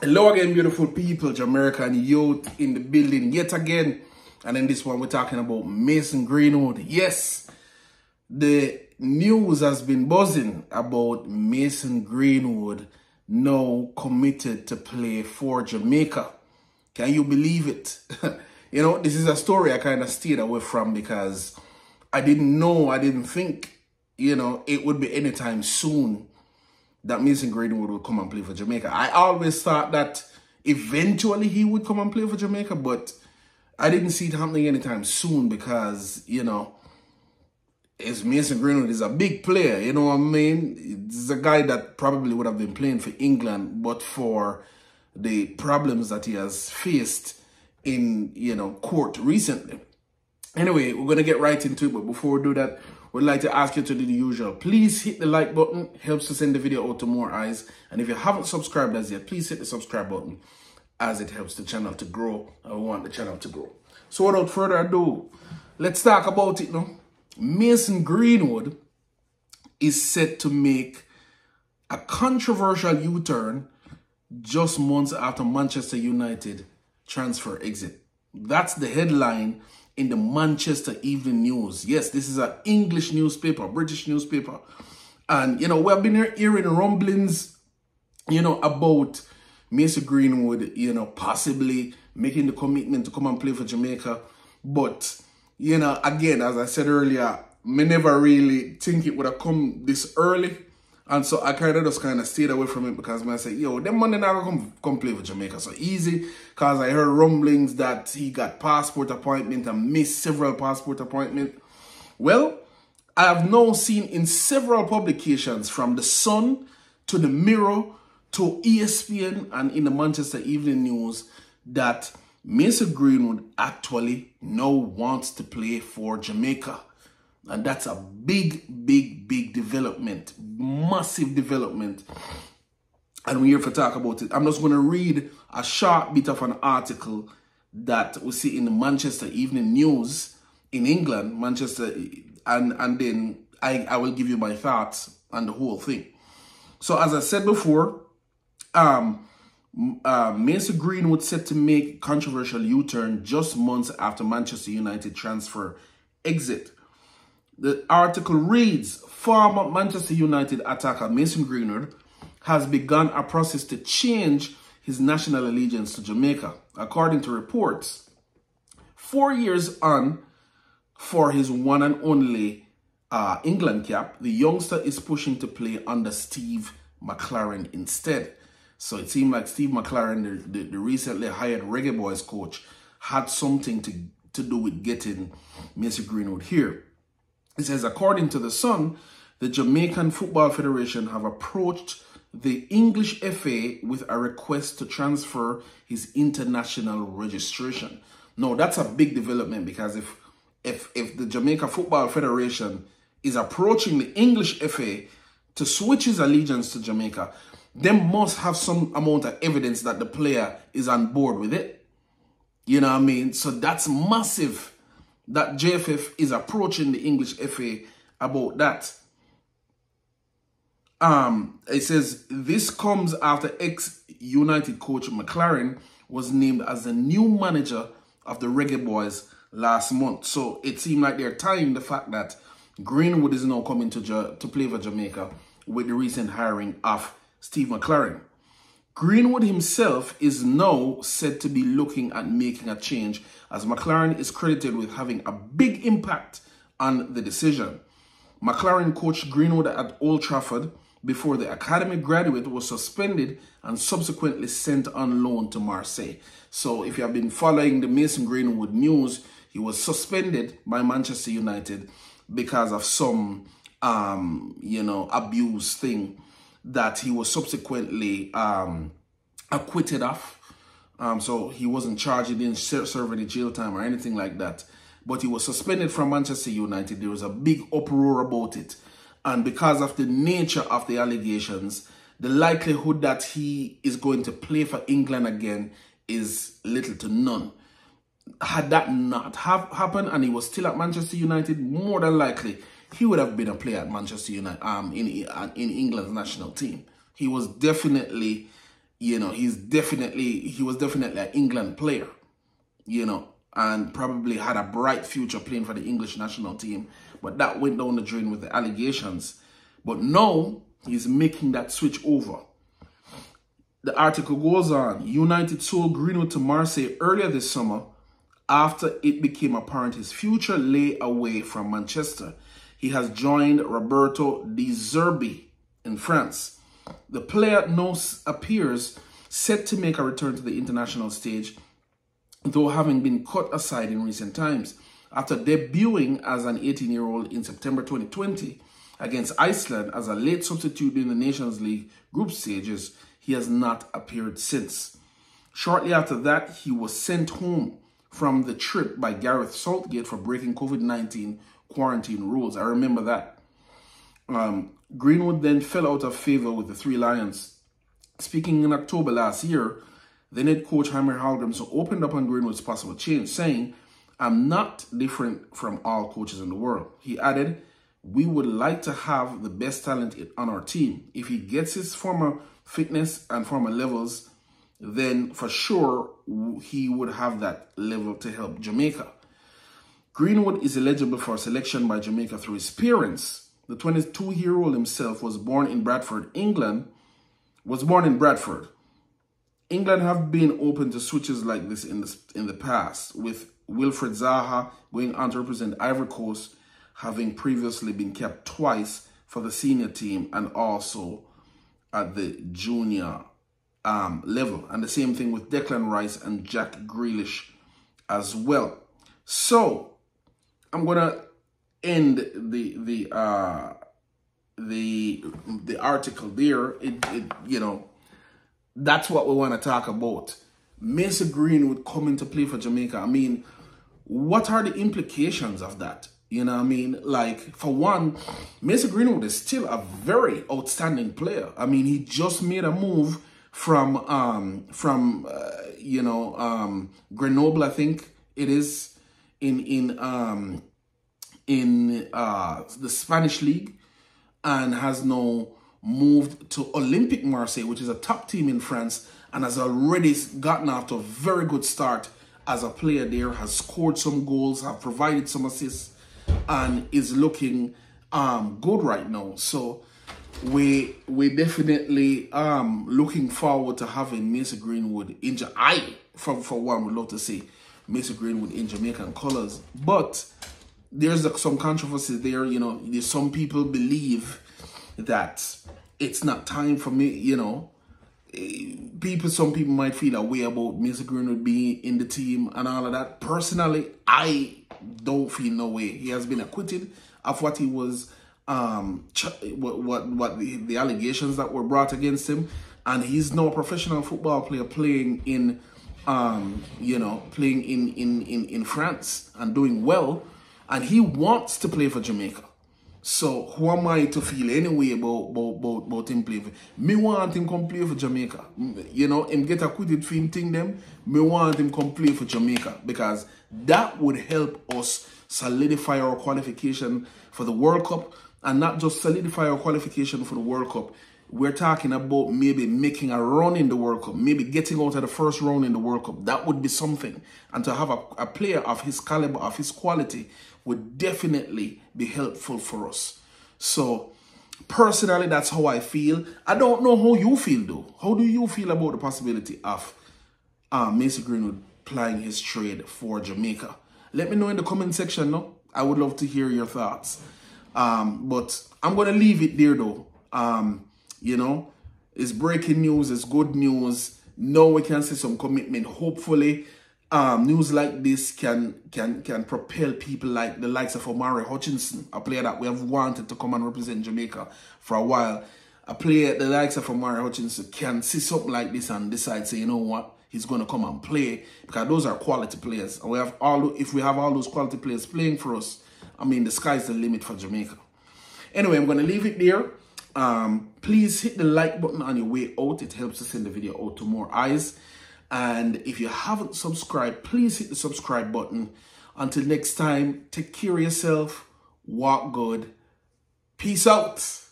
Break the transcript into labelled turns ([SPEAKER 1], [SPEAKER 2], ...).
[SPEAKER 1] Hello again, beautiful people, Jamaican youth in the building yet again. And in this one, we're talking about Mason Greenwood. Yes, the news has been buzzing about Mason Greenwood now committed to play for Jamaica. Can you believe it? You know, this is a story I kind of stayed away from because I didn't think, you know, it would be anytime soon that Mason Greenwood would come and play for Jamaica. I always thought that eventually he would come and play for Jamaica, but I didn't see it happening anytime soon because, you know, Mason Greenwood is a big player, you know what I mean? He's a guy that probably would have been playing for England, but for the problems that he has faced in, you know, court recently. Anyway, we're going to get right into it, but before we do that, we'd like to ask you to do the usual. Please hit the like button. Helps to send the video out to more eyes. And if you haven't subscribed as yet, please hit the subscribe button as it helps the channel to grow. And we want the channel to grow. So without further ado, let's talk about it now. Mason Greenwood is set to make a controversial U-turn just months after Manchester United transfer exit. That's the headline in the Manchester Evening News. Yes, this is an English newspaper, British newspaper. And, you know, we have been hearing rumblings, you know, about Mason Greenwood, you know, possibly making the commitment to come and play for Jamaica. But, you know, again, as I said earlier, me never really think it would have come this early. And so I just stayed away from it because I said, yo, them money never come play for Jamaica. So easy, because I heard rumblings that he got passport appointment and missed several passport appointments. Well, I have now seen in several publications from The Sun to The Mirror to ESPN and in the Manchester Evening News that Mason Greenwood actually now wants to play for Jamaica. And that's a big, big, big development, massive development. And we're here to talk about it. I'm just going to read a short bit of an article that we see in the Manchester Evening News in England, Manchester, and then I will give you my thoughts on the whole thing. So as I said before, Mason Greenwood set to make controversial U-turn just months after Manchester United transfer exit. The article reads, former Manchester United attacker Mason Greenwood has begun a process to change his national allegiance to Jamaica. According to reports, 4 years on for his one and only England cap, the youngster is pushing to play under Steve McClaren instead. So it seemed like Steve McClaren, the recently hired reggaeboyz coach, had something to do with getting Mason Greenwood here. It says, according to The Sun, the Jamaican Football Federation have approached the English FA with a request to transfer his international registration. Now, that's a big development because if the Jamaica Football Federation is approaching the English FA to switch his allegiance to Jamaica, they must have some amount of evidence that the player is on board with it. You know what I mean? So that's massive that JFF is approaching the English FA about that. It says, this comes after ex-United coach McClaren was named as the new manager of the reggaeboyz last month. So it seemed like they're tying the fact that Greenwood is now coming to play for Jamaica with the recent hiring of Steve McClaren. Greenwood himself is now said to be looking at making a change, as McClaren is credited with having a big impact on the decision. McClaren coached Greenwood at Old Trafford before the academy graduate was suspended and subsequently sent on loan to Marseille. So if you have been following the Mason Greenwood news, he was suspended by Manchester United because of some, you know, abuse thing that he was subsequently acquitted of. So he wasn't charged, he didn't serve any jail time or anything like that. But he was suspended from Manchester United. There was a big uproar about it. And because of the nature of the allegations, the likelihood that he is going to play for England again is little to none. Had that not have happened and he was still at Manchester United, more than likely he would have been a player at Manchester United in England's national team. He was definitely, you know, he was definitely an England player, you know, and probably had a bright future playing for the English national team. But that went down the drain with the allegations. But now he's making that switch over. The article goes on. United sold Greenwood to Marseille earlier this summer after it became apparent his future lay away from Manchester. He has joined Roberto De Zerbi in France. The player now appears set to make a return to the international stage, though having been cut aside in recent times. After debuting as an 18-year-old in September 2020 against Iceland as a late substitute in the Nations League group stages, he has not appeared since. Shortly after that, he was sent home from the trip by Gareth Southgate for breaking COVID-19 quarantine rules. I remember that. Greenwood then fell out of favor with the Three Lions. Speaking in October last year, then head coach Jaime Hallgrimsson opened up on Greenwood's possible change, saying, "I'm not different from all coaches in the world." He added, "We would like to have the best talent on our team. If he gets his former fitness and former levels, then for sure he would have that level to help Jamaica." Greenwood is eligible for selection by Jamaica through his parents. The 22-year-old himself was born in Bradford, England. England have been open to switches like this in the past, with Wilfred Zaha going on to represent Ivory Coast, having previously been kept twice for the senior team and also at the junior level. And the same thing with Declan Rice and Jack Grealish as well. So I'm gonna end the article there. You know, that's what we want to talk about. Mason Greenwood coming to play for Jamaica. I mean, what are the implications of that? You know what I mean? Like, for one, Mason Greenwood is still a very outstanding player. I mean, he just made a move from Grenoble, I think it is, in the Spanish league, and has now moved to Olympique Marseille, which is a top team in France, and has already gotten off to a very good start as a player there, has scored some goals, have provided some assists, and is looking good right now. So we definitely looking forward to having Mason Greenwood in for one would love to see Mason Greenwood in Jamaican colours. But there's some controversy there. You know, some people believe that it's not time for me, you know. Some people might feel a way about Mason Greenwood being in the team and all of that. Personally, I don't feel no way. He has been acquitted of what he was, the allegations that were brought against him, and he's now a professional football player playing in, in France and doing well, and he wants to play for Jamaica. So who am I to feel anyway about him playing? Me want him come play for Jamaica. You know, him get acquitted for him thing them. Me want him come play for Jamaica, because that would help us solidify our qualification for the World Cup, and not just solidify our qualification for the World Cup. We're talking about maybe making a run in the World Cup, maybe getting out of the first round in the World Cup. That would be something. And to have a player of his caliber, of his quality, would definitely be helpful for us. So, personally, that's how I feel. I don't know how you feel, though. How do you feel about the possibility of Mason Greenwood plying his trade for Jamaica? Let me know in the comment section, no? I would love to hear your thoughts. But I'm going to leave it there, though. You know, it's breaking news, it's good news. Now we can see some commitment. Hopefully, news like this can propel people like the likes of Omari Hutchinson, a player that we have wanted to come and represent Jamaica for a while. A player the likes of Omari Hutchinson can see something like this and decide, say, you know what, he's going to come and play, because those are quality players. And if we have all those quality players playing for us, I mean, the sky's the limit for Jamaica. Anyway, I'm going to leave it there. Please hit the like button on your way out. It helps to send the video out to more eyes. And if you haven't subscribed, please hit the subscribe button. Until next time, take care of yourself, walk good, peace out.